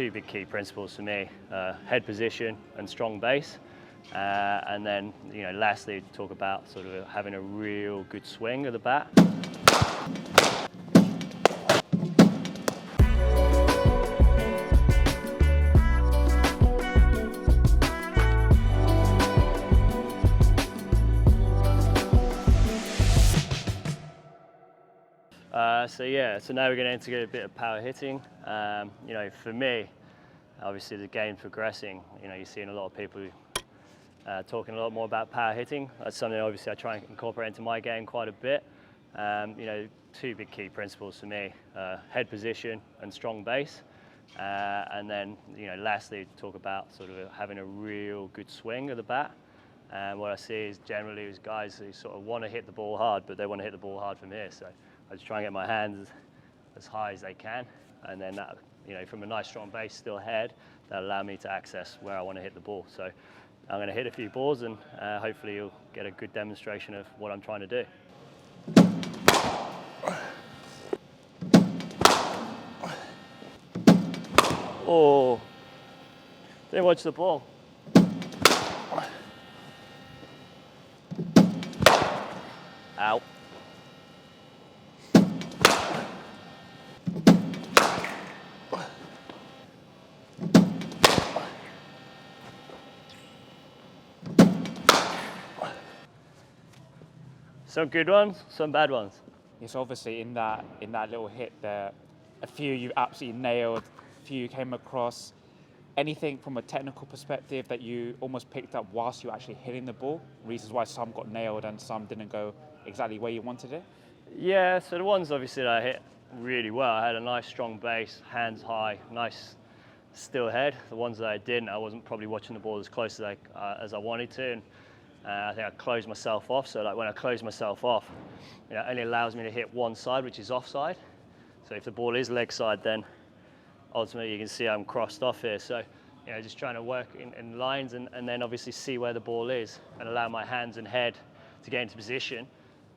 two big key principles for me: head position and strong base. And then, lastly, talk about sort of having a real good swing of the bat. So now we're going to get a bit of power hitting. For me, obviously the game's progressing. You're seeing a lot of people talking a lot more about power hitting. That's something obviously I try and incorporate into my game quite a bit. Two big key principles for me: head position and strong base. And then, lastly, talk about sort of having a real good swing of the bat. And what I see is generally is guys who sort of want to hit the ball hard, but they want to hit the ball hard from here. So I just try and get my hands as high as they can, and then that, from a nice strong base, still head, that allow me to access where I want to hit the ball. So I'm going to hit a few balls, and hopefully you'll get a good demonstration of what I'm trying to do. Oh, didn't watch the ball. Out. Some good ones, some bad ones. Yes, obviously in that little hit there, a few you absolutely nailed, a few you came across. Anything from a technical perspective that you almost picked up whilst you were actually hitting the ball? Reasons why some got nailed and some didn't go exactly where you wanted it? Yeah, so the ones obviously that I hit really well, I had a nice strong base, hands high, nice still head. The ones that I didn't, I wasn't probably watching the ball as close as I wanted to. And I think I closed myself off. So like when I close myself off, it only allows me to hit one side, which is offside. So if the ball is leg side, then ultimately you can see I'm crossed off here. So just trying to work in lines and then obviously see where the ball is and allow my hands and head to get into position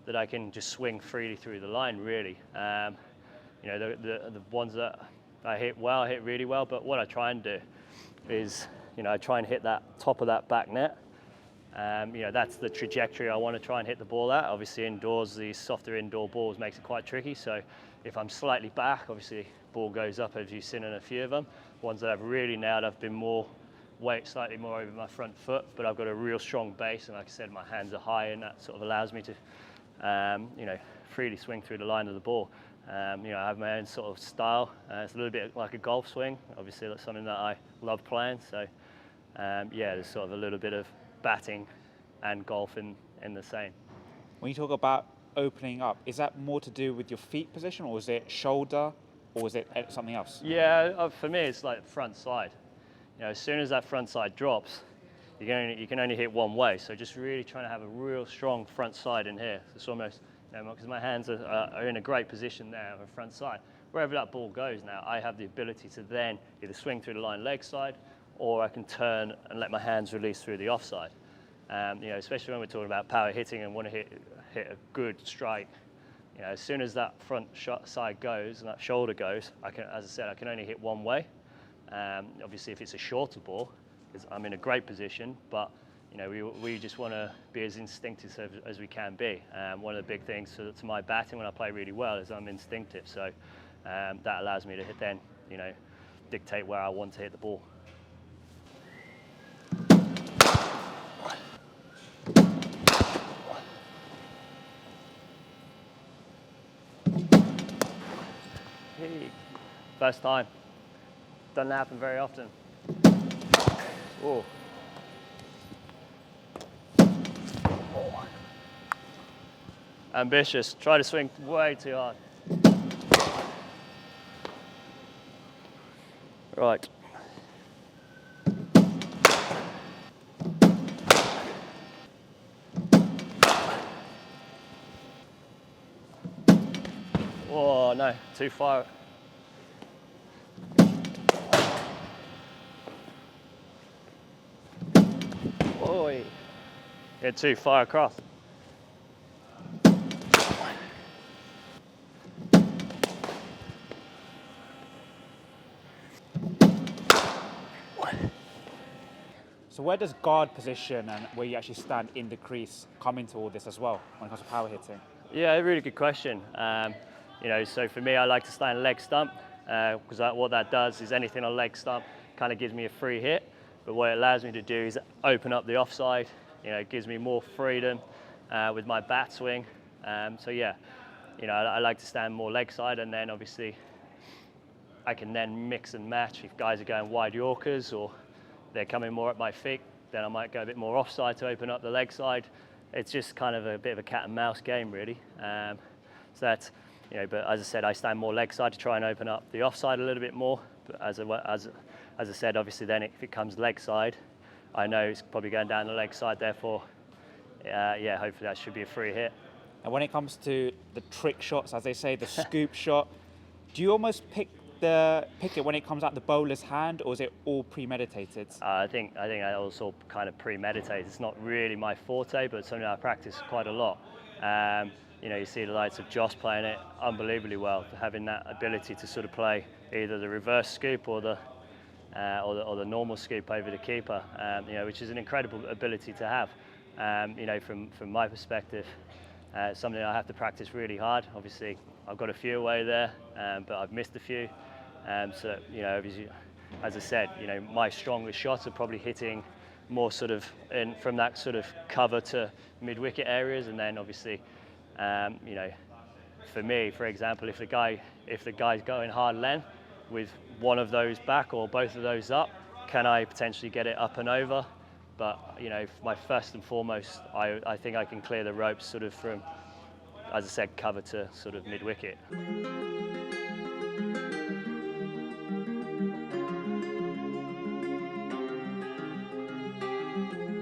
that I can just swing freely through the line, really. The ones that I hit well, I hit really well, but what I try and do is, I try and hit that top of that back net. That's the trajectory I want to try and hit the ball at. Obviously indoors, these softer indoor balls makes it quite tricky. So if I'm slightly back, obviously ball goes up, as you've seen in a few of them. Ones that I've really nailed, I've been more weight slightly more over my front foot, but I've got a real strong base, and like I said, my hands are high, and that sort of allows me to freely swing through the line of the ball. I have my own sort of style. It's a little bit like a golf swing. Obviously that's something that I love playing. So there's sort of a little bit of batting and golf in the same. When you talk about opening up, is that more to do with your feet position, or is it shoulder, or is it something else? Yeah, for me it's like front side. As soon as that front side drops, you can only hit one way. So just really trying to have a real strong front side in here. So it's almost, because my hands are in a great position there on the front side. Wherever that ball goes now, I have the ability to then either swing through the line leg side, or I can turn and let my hands release through the offside. Especially when we're talking about power hitting and want to hit a good strike. As soon as that front side goes and that shoulder goes, I can only hit one way. Obviously, if it's a shorter ball, I'm in a great position, but we just want to be as instinctive as we can be. One of the big things to my batting when I play really well is I'm instinctive. So that allows me to then dictate where I want to hit the ball. Hey, first time. Doesn't happen very often. Oh. Ambitious. Try to swing way too hard. Right. Oh no, too far. Oh, get too far across. So where does guard position and where you actually stand in the crease come into all this as well when it comes to power hitting? Yeah, a really good question. So for me, I like to stand leg stump because what that does is anything on leg stump kind of gives me a free hit. But what it allows me to do is open up the offside. It gives me more freedom with my bat swing. I like to stand more leg side, and then obviously I can then mix and match. If guys are going wide Yorkers or they're coming more at my feet, then I might go a bit more offside to open up the leg side. It's just kind of a bit of a cat and mouse game, really. But as I said, I stand more leg side to try and open up the offside a little bit more. But as I said, obviously then if it comes leg side, I know it's probably going down the leg side. Therefore, hopefully that should be a free hit. And when it comes to the trick shots, as they say, the scoop shot, do you almost pick it when it comes out the bowler's hand, or is it all premeditated? I think I also kind of premeditate. It's not really my forte, but it's something I practice quite a lot. You see the likes of Josh playing it unbelievably well, having that ability to sort of play either the reverse scoop or the normal scoop over the keeper, which is an incredible ability to have. From my perspective, it's something I have to practice really hard. Obviously, I've got a few away there, but I've missed a few. Obviously, as I said, my strongest shots are probably hitting more sort of from that sort of cover to mid-wicket areas, and then obviously, for me, for example, if the guy's going hard length with one of those back or both of those up, can I potentially get it up and over? But my first and foremost, I think I can clear the ropes sort of from, as I said, cover to sort of mid-wicket.